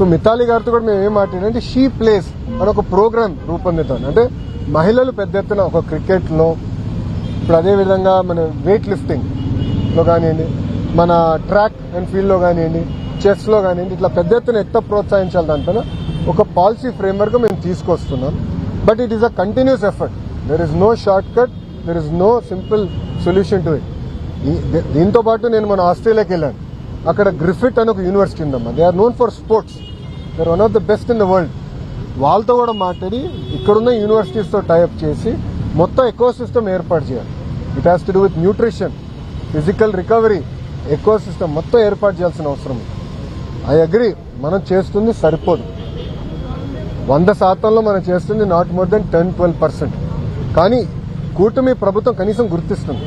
So Mithali గారితో కూడా మేము ఏం మాట్లాడంటే షీ ప్లేస్ అని ఒక ప్రోగ్రామ్ రూపొందిద్దాం. అంటే మహిళలు పెద్ద ఎత్తున ఒక క్రికెట్లో, ఇప్పుడు అదేవిధంగా మన వెయిట్ లిఫ్టింగ్లో కానివ్వండి, మన ట్రాక్ అండ్ ఫీల్డ్లో కానివ్వండి, చెస్లో కానివ్వండి, ఇట్లా పెద్ద ఎత్తున ఎంత ప్రోత్సహించాలి దాంట్లో ఒక పాలసీ ఫ్రేమ్వర్క్ మేము తీసుకొస్తున్నాం. But it is a continuous effort. There is no shortcut, there is no simple solution to it. దీంతో పాటు నేను మన ఆస్ట్రేలియాకి వెళ్ళాను. అక్కడ గ్రిఫిట్ అని ఒక యూనివర్సిటీ ఉందమ్మా. They are known for sports, they are one of the best in the world. వాళ్ళతో కూడా మాట్లాడి ఇక్కడున్న యూనివర్సిటీస్తో టైఅప్ చేసి మొత్తం ఎకో సిస్టమ్ ఏర్పాటు చేయాలి. It has to do with nutrition, physical recovery, eco system మొత్తం ఏర్పాటు చేయాల్సిన అవసరం ఉంది. ఐ అగ్రీ, మనం చేస్తుంది సరిపోదు. 100% మనం చేస్తుంది నాట్ మోర్ దెన్ 10-12%. కానీ కూటమి ప్రభుత్వం కనీసం గుర్తిస్తుంది.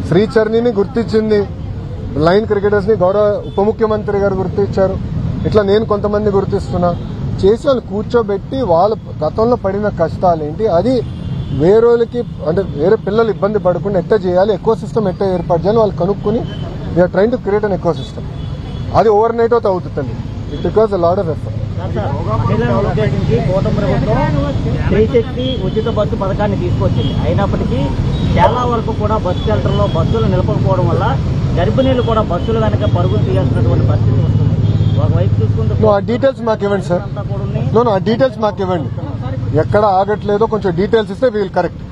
శ్రీచరణిని గుర్తించింది, లైన్ క్రికెటర్స్ ని గౌరవ ఉప ముఖ్యమంత్రి గారు గుర్తించారు. ఇట్లా నేను కొంతమంది గుర్తిస్తున్నా. చేసి వాళ్ళు కూర్చోబెట్టి వాళ్ళ గతంలో పడిన కష్టాలేంటి, అది వేరేకి అంటే వేరే పిల్లలు ఇబ్బంది పడకుండా ఎట్లా చేయాలి, ఎకో సిస్టమ్ ఎట్లా ఏర్పాటు చేయాలి వాళ్ళు కనుక్కుని we are train to create an ecosystem. అది ఓవర్ నైట్ అయితే అవుతుంది. It requires a lot of effort. స్త్రీశక్తి ఉచిత బస్సు పథకాన్ని తీసుకొచ్చింది. అయినప్పటికీ చాలా వరకు కూడా బస్సు షెల్టర్లో బస్సులు నిలపకపోవడం వల్ల గర్భిణీలు కూడా బస్సులు వెనక పరుగులు తీయాల్సినటువంటి పరిస్థితి వస్తుంది. ఒకవైపు చూసుకుంటే ఆ డీటెయిల్స్ మాకు ఇవ్వండి సార్. ఆ డీటెయిల్స్ మాకు ఇవ్వండి. ఎక్కడ ఆగట్లేదో కొంచెం డీటెయిల్స్ ఇస్తే వీల్ కరెక్ట్.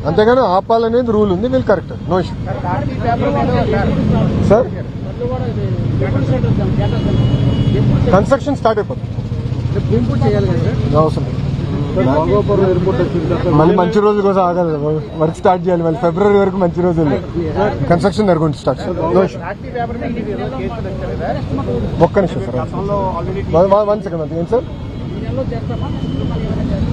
అంతేగాని ఆపాలనేది రూల్ ఉంది, we'll correct. No issue sir. Construction start అయిపోతుంది. అవసరం మళ్ళీ మంచి రోజుల కోసం ఆగాలి, వర్క్ స్టార్ట్ చేయాలి. మళ్ళీ ఫిబ్రవరి వరకు మంచి రోజులు కన్స్ట్రక్షన్ జరుగుతుంది స్టార్ట్. ఒక్క నిమిషం సార్, 1 సెకండ్. ఏం సార్,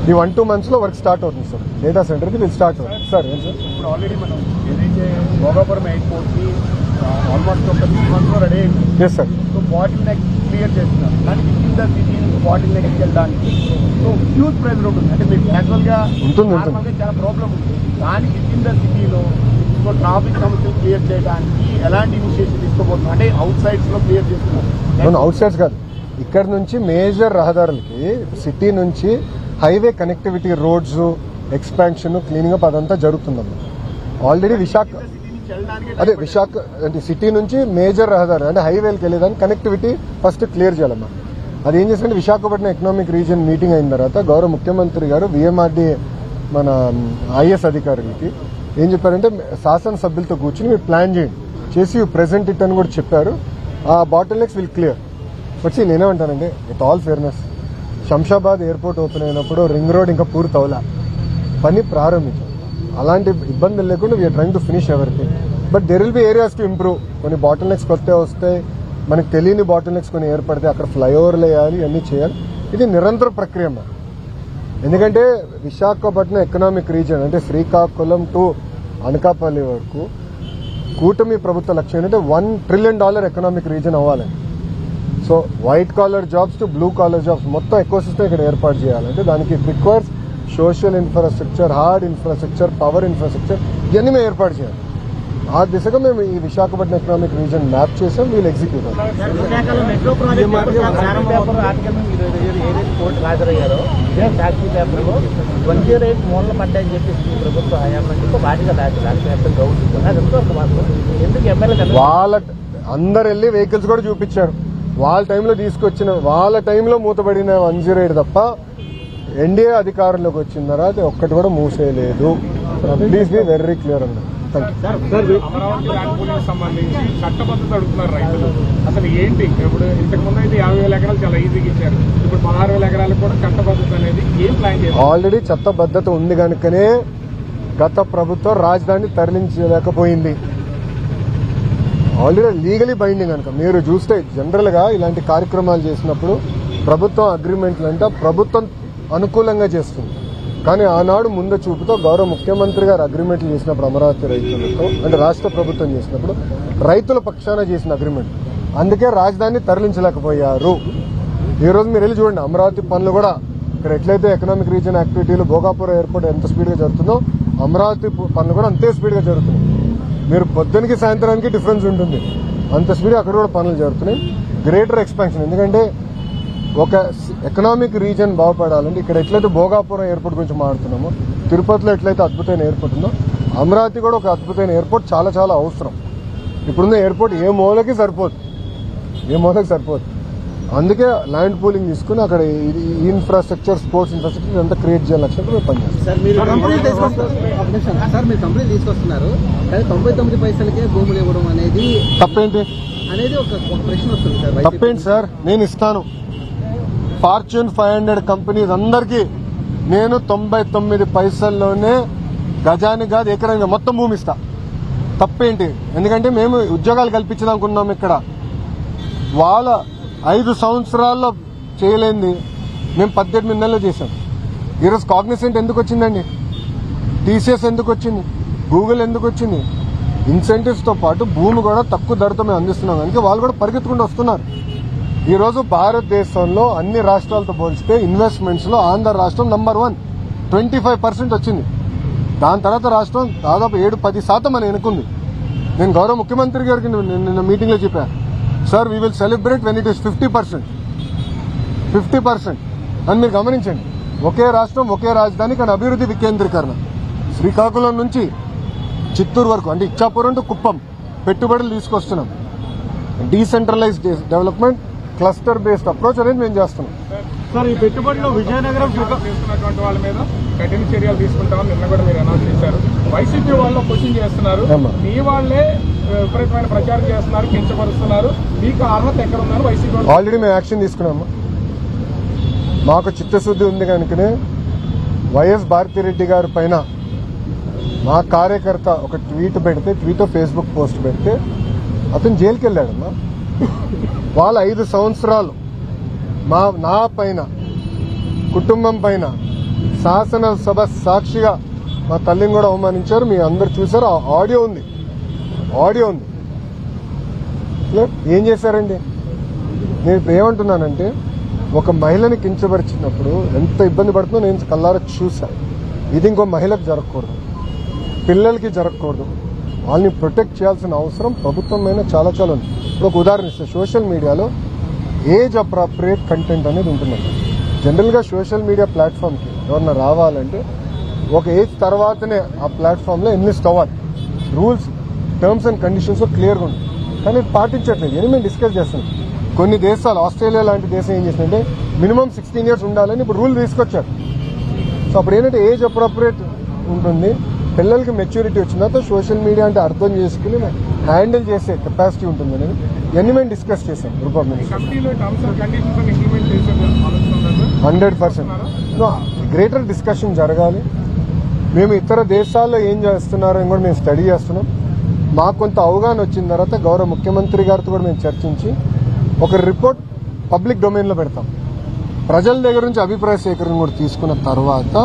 ఈ 1-2 months లో వర్క్ స్టార్ట్ అవుతుంది సార్. డేటా సెంటర్ కి స్టార్ట్ అవుతుంది సార్. ఏం సార్, ఇప్పుడు ఆల్రెడీ మనం ఏదైతే భోగాపురం ఎయిర్పోర్ట్ కి ఆల్మోస్ట్ ఒక 6 months లో రెడీ అయింది. Yes sir. So bottleneck clear చేస్తున్నారు. కానీ విత్ ద సిటీ నుంచి బాటిల్ నెక్ వెళ్ళడానికి సో హ్యూజ్ ప్రెజర్ ఉంటుంది. అంటే మీకు యాక్చువల్ గా చాలా ప్రాబ్లం ఉంటుంది. కానీ విత్ ద సిటీలో సో ట్రాఫిక్ సమస్యలు క్లియర్ చేయడానికి ఎలాంటి ఇనిషియేటివ్ తీసుకోబోతున్నారు? అంటే అవుట్ సైడ్స్ లో క్లియర్ చేస్తున్నారు. అవుట్ సైడ్స్ కాదు, ఇక్కడ నుంచి మేజర్ రహదారులకి సిటీ నుంచి highway connectivity, roads expansion, cleaning up అదంతా జరుగుతుందమ్మా. ఆల్రెడీ విశాఖ అంటే సిటీ నుంచి మేజర్ రహదారి అంటే హైవేకి వెళ్ళేదాన్ని కనెక్టివిటీ ఫస్ట్ క్లియర్ చేయాలమ్మా. అది ఏం చేస్తుంటే విశాఖపట్నం ఎకనామిక్ రీజియన్ మీటింగ్ అయిన తర్వాత గౌరవ ముఖ్యమంత్రి గారు విఎంఆర్డీ మన ఐఎస్ అధికారులకి ఏం చెప్పారంటే శాసనసభ్యులతో కూర్చుని మీరు ప్లాన్ చేసి ప్రెజెంట్ ఇట్ అని కూడా చెప్పారు. ఆ బాటిల్ నెక్స్ విల్ క్లియర్. వచ్చి నేనేమంటానండి, with all fairness, Shamshabad airport open అయినప్పుడు రింగ్ రోడ్ ఇంకా పూర్తి అవలా, పని ప్రారంభించాం. అలాంటి ఇబ్బందులు లేకుండా we're trying to finish everything. But there will be areas to improve. కొన్ని బాటిల్ నెక్స్ కొత్త వస్తాయి, మనకు తెలియని బాటిల్ నెక్స్ కొన్ని ఏర్పడితే అక్కడ ఫ్లైఓవర్లు వేయాలి, అన్నీ చేయాలి. ఇది నిరంతర ప్రక్రియ. ఎందుకంటే విశాఖపట్నం ఎకనామిక్ రీజియన్ అంటే శ్రీకాకుళం టు అనకాపల్లి వరకు కూటమి ప్రభుత్వ లక్ష్యం ఏంటంటే $1 trillion ఎకనామిక్ రీజియన్ అవ్వాలని. So white collar jobs to blue collar jobs మొత్తం ఎకో సిస్టమ్ ఇక్కడ ఏర్పాటు చేయాలంటే దానికి it requires social infrastructure, hard infrastructure, power infrastructure, ఇవన్నీ మేము ఏర్పాటు చేయాలి. ఆ దిశగా మేము ఈ విశాఖపట్నం ఎకనామిక్ రీజియన్ మ్యాప్ చేసాం. వీళ్ళు ఎగ్జిక్యూట్ హాజరయ్యారో సాక్షి పేపర్లో 28 మూలన పడ్డాయని చెప్పేసి ప్రభుత్వ హయాంలో వాటిగా ఎందుకు ఎమ్మెల్యే వాళ్ళ అందరు వెళ్ళి వెహికల్స్ కూడా చూపించారు. వాళ్ళ టైంలో తీసుకొచ్చిన వాళ్ళ టైంలో మూతపడిన 108 తప్ప ఎన్డీఏ అధికారంలోకి వచ్చిన తర్వాత ఒక్కటి కూడా మూసేయలేదు. ప్లీజ్ బి వెరీ క్లియర్ అన్న. అమరావతి రాజకీయాలకు సంబంధించి చట్టబద్ధత అడుగుతున్నారు రైతులు. అసలు ఏంటి, ఇప్పుడు ఇంతకుముందు అయితే 50,000 ఎకరాలు చాలా ఈజీగా ఇచ్చారు. ఇప్పుడు 16,000 ఎకరాలకు కూడా చట్టబద్ధత అనేది ఏం ప్లాన్ చేయాలి? ఆల్రెడీ చట్టబద్ధత ఉంది కనుకనే గత ప్రభుత్వం రాజధాని తరలించలేకపోయింది. ఆల్రెడీ లీగలీ బైండింగ్ కనుక మీరు చూస్తే జనరల్ గా ఇలాంటి కార్యక్రమాలు చేసినప్పుడు ప్రభుత్వం అగ్రిమెంట్లు అంటే ప్రభుత్వం అనుకూలంగా చేస్తుంది. కానీ ఆనాడు ముందు చూపుతో గౌరవ ముఖ్యమంత్రి గారు అగ్రిమెంట్లు చేసినప్పుడు అమరావతి రైతులతో అంటే రాష్ట్ర ప్రభుత్వం చేసినప్పుడు రైతుల పక్షాన చేసిన అగ్రిమెంట్, అందుకే రాజధాని తరలించలేకపోయారు. ఈ రోజు మీరు వెళ్ళి చూడండి, అమరావతి పనులు కూడా ఇక్కడ ఎట్లయితే ఎకనామిక్ రీజియన్ యాక్టివిటీలు భోగాపురం ఎయిర్పోర్ట్ ఎంత స్పీడ్గా జరుగుతుందో అమరావతి పనులు కూడా అంతే స్పీడ్గా జరుగుతున్నాయి. మీరు పొద్దునకి సాయంత్రానికి డిఫరెన్స్ ఉంటుంది, అంత స్పీడ్ అక్కడ కూడా పనులు జరుగుతున్నాయి. గ్రేటర్ ఎక్స్పాన్షన్, ఎందుకంటే ఒక ఎకనామిక్ రీజన్ బాగుపడాలంటే ఇక్కడ ఎట్లయితే భోగాపురం ఎయిర్పోర్ట్ గురించి మాట్లాడుతున్నామో, తిరుపతిలో ఎట్లయితే అద్భుతమైన ఎయిర్పోర్ట్ ఉందో, అమరావతి కూడా ఒక అద్భుతమైన ఎయిర్పోర్ట్ చాలా చాలా అవసరం. ఇప్పుడున్న ఎయిర్పోర్ట్ ఏ మూలకి సరిపోదు. అందుకే ల్యాండ్ పూలింగ్ తీసుకుని అక్కడ ఇన్ఫ్రాస్ట్రక్చర్, స్పోర్ట్స్ ఇన్ఫ్రాస్ట్రక్చర్ అంతా క్రియేట్ చేయాలని లక్ష్యంతో మేము పనిచేస్తాం. సార్ మీరు కంపెనీలు తీసుకొస్తున్నారు కానీ 99 పైసలకే భూములు ఇవ్వడం అనేది తప్పేంటి ఒక ప్రశ్న వస్తుంది సార్. తప్పేంటి సార్? నేను ఇస్తాను. ఫార్చ్యూన్ 500 కంపెనీస్ అందరికీ నేను 99 పైసల్లోనే గజానికి కాదు ఎకరంగా మొత్తం భూమి ఇస్తా. తప్పేంటి? ఎందుకంటే మేము ఉద్యోగాలు కల్పించదనుకున్నాం. ఇక్కడ వాళ్ళ 5 సంవత్సరాల్లో చేయలేంది మేము 18 నెలలు చేశాం. ఈరోజు కాగ్నిసెంట్ ఎందుకు వచ్చిందండి? టీసీఎస్ ఎందుకు వచ్చింది? గూగుల్ ఎందుకు వచ్చింది? ఇన్సెంటివ్స్ తో పాటు భూమి కూడా తక్కువ ధరతో మేము అందిస్తున్నాం. అందుకే వాళ్ళు కూడా పరిగెత్తుకుంటూ వస్తున్నారు. ఈ రోజు భారతదేశంలో అన్ని రాష్ట్రాలతో పోల్చితే ఇన్వెస్ట్మెంట్స్ లో ఆంధ్ర రాష్ట్రం నంబర్ 1, 25% వచ్చింది. దాని తర్వాత రాష్ట్రం దాదాపు 7-10% అని ఎన్నుకుంది. నేను గౌరవ ముఖ్యమంత్రి గారికి నిన్న మీటింగ్ లో చెప్పాను, sir we will celebrate when it is 50% అని మీరు గమనించండి. ఒకే రాష్ట్రం, ఒకే రాజధాని, కానీ అభివృద్ధి వికేంద్రీకరణ. శ్రీకాకుళం నుంచి చిత్తూరు వరకు, అంటే ఇచ్చాపురం టు కుప్పం పెట్టుబడులు తీసుకొస్తున్నాం. Decentralised development, cluster based approach అనేది మేము చేస్తున్నాం. సార్, ఈ పెట్టుబడులు విజయనగరం చేస్తున్నటువంటి వాళ్ళ మీద కఠిన చర్యలు తీసుకుంటామని నిన్న కూడా మీరు అనౌన్స్ చేశారు. వైసీపీ వాళ్ళు క్వశ్చన్ చేస్తున్నారు, మీ వాళ్లే విపరీతమైన ప్రచారం చేస్తున్నారు, కించపరుస్తున్నారు, మీకు అర్హత ఎక్కడ ఉందని వైసీపీ ఆల్రెడీ మేము యాక్షన్ తీసుకున్నాము. మాకు చిత్తశుద్ధి ఉంది కనుకనే వైఎస్ భారతిరెడ్డి గారి పైన మా కార్యకర్త ఒక ట్వీట్ పెడితే, ఫేస్బుక్ పోస్ట్ పెడితే అతను జైలుకి వెళ్ళాడమ్మా. వాళ్ళ 5 సంవత్సరాలు నా పైన, కుటుంబం పైన శాసనసభ సాక్షిగా మా తల్లిని కూడా అవమానించారు. మీ అందరు చూసారు. ఆడియో ఉంది. ఏం చేశారండి? నేను ఇప్పుడు ఏమంటున్నానంటే, ఒక మహిళని కించపరిచినప్పుడు ఎంత ఇబ్బంది పడుతుందో నేను కళ్ళారా చూసా. ఇది ఇంకో మహిళకు జరగకూడదు, పిల్లలకి జరగకూడదు. వాళ్ళని ప్రొటెక్ట్ చేయాల్సిన అవసరం ప్రభుత్వం మీద చాలా చాలా ఉంది. ఇప్పుడు ఒక ఉదాహరణ ఇస్తే, సోషల్ మీడియాలో ఏజ్ అప్రాప్రియేట్ కంటెంట్ అనేది ఉంటుందండి. జనరల్గా సోషల్ మీడియా ప్లాట్ఫామ్కి ఎవరన్నా రావాలంటే ఒక ఏజ్ తర్వాతనే ఆ ప్లాట్ఫామ్లో ఎన్లిస్ట్ అవ్వాలి. రూల్స్, టర్మ్స్ అండ్ కండిషన్స్ క్లియర్గా ఉంటుంది. కానీ పాటించట్లేదు. ఇది మేము డిస్కస్ చేస్తున్నాం. కొన్ని దేశాలు, ఆస్ట్రేలియా లాంటి దేశం ఏం చేసిందంటే మినిమం 16 years ఉండాలని ఇప్పుడు రూల్ తీసుకొచ్చారు. సో అప్పుడు ఏంటంటే ఏజ్ అప్రాప్రియేట్ ఉంటుంది. పిల్లలకి మెచ్యూరిటీ వచ్చిన తర్వాత సోషల్ మీడియా అంటే అర్థం చేసుకుని హ్యాండిల్ చేసే కెపాసిటీ ఉంటుందని ఇవన్నీ మేము డిస్కస్ చేశాం. Group of ministers 100% greater discussion జరగాలి. మేము ఇతర దేశాల్లో ఏం చేస్తున్నారని కూడా మేము స్టడీ చేస్తున్నాం. మాకు కొంత అవగాహన వచ్చిన తర్వాత గౌరవ ముఖ్యమంత్రి గారితో కూడా మేము చర్చించి ఒక రిపోర్ట్ పబ్లిక్ డొమైన్లో పెడతాం. ప్రజల దగ్గర నుంచి అభిప్రాయ సేకరణ కూడా తీసుకున్న తర్వాత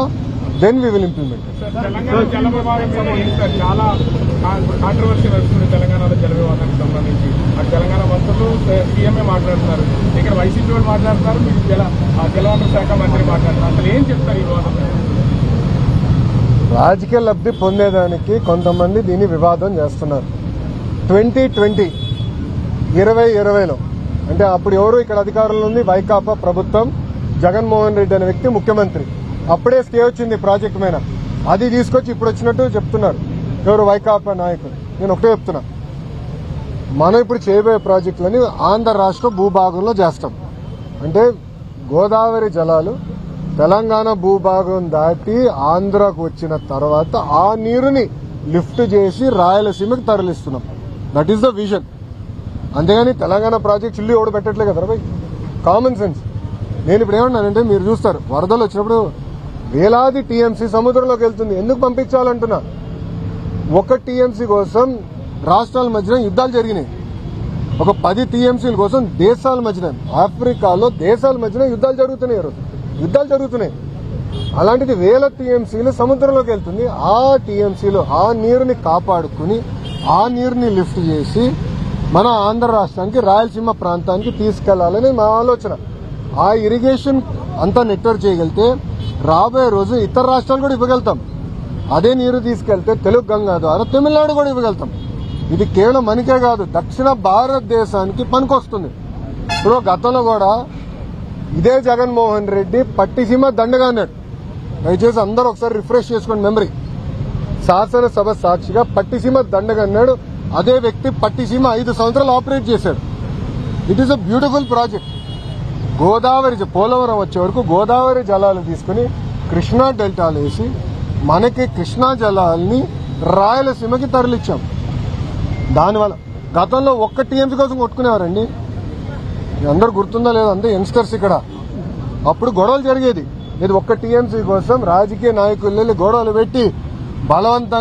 then we will implement. Telangana జల వివాదం చాలా కాంట్రవర్సీ నడుస్తుంది. తెలంగాణలో జల వివాదానికి సంబంధించి అటు తెలంగాణ మంత్రులు సీఎంఏ మాట్లాడుతున్నారు, ఇక్కడ వైసీపీ వాళ్ళు మాట్లాడుతున్నారు, మీరు జలవనరుల శాఖ మంత్రి మాట్లాడుతున్నారు. అసలు ఏం చెప్తారు ఈ వివాదం? రాజకీయ లబ్ధి పొందేదానికి కొంతమంది దీన్ని వివాదం చేస్తున్నారు. 2020లో అంటే అప్పుడు ఎవరు ఇక్కడ అధికారంలో ఉంది? వైకాపా ప్రభుత్వం, జగన్మోహన్ రెడ్డి అనే వ్యక్తి ముఖ్యమంత్రి. అప్పుడే స్టే వచ్చింది ప్రాజెక్టు మీద. అది తీసుకొచ్చి ఇప్పుడు వచ్చినట్టు చెప్తున్నారు ఎవరు? వైకాపా నాయకులు. నేను ఒకటే చెప్తున్నా, మనం ఇప్పుడు చేయబోయే ప్రాజెక్టులని ఆంధ్ర రాష్ట్ర భూభాగంలో చేస్తాం. అంటే గోదావరి జలాలు తెలంగాణ భూభాగం దాటి ఆంధ్రాకు వచ్చిన తర్వాత ఆ నీరుని లిఫ్ట్ చేసి రాయలసీమకి తరలిస్తున్నాం. That is the vision. అంతేగాని తెలంగాణ ప్రాజెక్ట్స్ ఇల్లు ఎవడు పెట్టట్లే కదా భయ్. Common sense. నేను ఇప్పుడు ఏమన్నానంటే, మీరు చూస్తారు వరదలు వచ్చినప్పుడు వేలాది టీఎంసీ సముద్రంలోకి వెళ్తుంది. ఎందుకు పంపించాలంటున్నా? ఒక టీఎంసీ కోసం రాష్ట్రాల మధ్యన యుద్ధాలు జరిగినాయి. ఒక 10 టీఎంసీల కోసం దేశాల మధ్యన, ఆఫ్రికాలో దేశాల మధ్యన యుద్ధాలు జరుగుతున్నాయి. అలాంటిది వేల టీఎంసీలు సముద్రంలోకి వెళ్తుంది. ఆ టీఎంసీలు ఆ నీరుని కాపాడుకుని ఆ నీరుని లిఫ్ట్ చేసి మన ఆంధ్ర రాష్ట్రానికి, రాయలసీమ ప్రాంతానికి తీసుకెళ్లాలని మా ఆలోచన. ఆ ఇరిగేషన్ అంతా నెట్వర్క్ చేయగలిగితే రాబోయే రోజు ఇతర రాష్ట్రాలు కూడా ఇవ్వగలుగుతాం. అదే నీరు తీసుకెళ్తే తెలుగు గంగా ద్వారా తమిళనాడు కూడా ఇవ్వగలుగుతాం. ఇది కేవలం మనకే కాదు, దక్షిణ భారతదేశానికి పనికొస్తుంది. ఇప్పుడు గతంలో కూడా ఇదే జగన్మోహన్ రెడ్డి పట్టిసీమ దండగా అన్నాడు. దయచేసి అందరూ ఒకసారి రిఫ్రెష్ చేసుకోండి మెమరీ. శాసనసభ సాక్షిగా పట్టిసీమ దండగా అన్నాడు. అదే వ్యక్తి పట్టిసీమ 5 సంవత్సరాలు ఆపరేట్ చేశాడు. It is a beautiful project. Godavari Polavaram వచ్చే వరకు గోదావరి జలాలు తీసుకుని కృష్ణా డెల్టాలు వేసి మనకి కృష్ణా జలాల్ని రాయలసీమకి తరలిచ్చాం. దానివల్ల గతంలో ఒక్క టీఎంసీ కోసం కొట్టుకునేవారండి. అందరు గుర్తుందా లేదా? అంతే యంగ్స్టర్స్ ఇక్కడ. అప్పుడు గొడవలు జరిగేది. ఇది ఒక్క టీఎంసీ కోసం రాజకీయ నాయకులు గొడవలు పెట్టి బలవంతంగా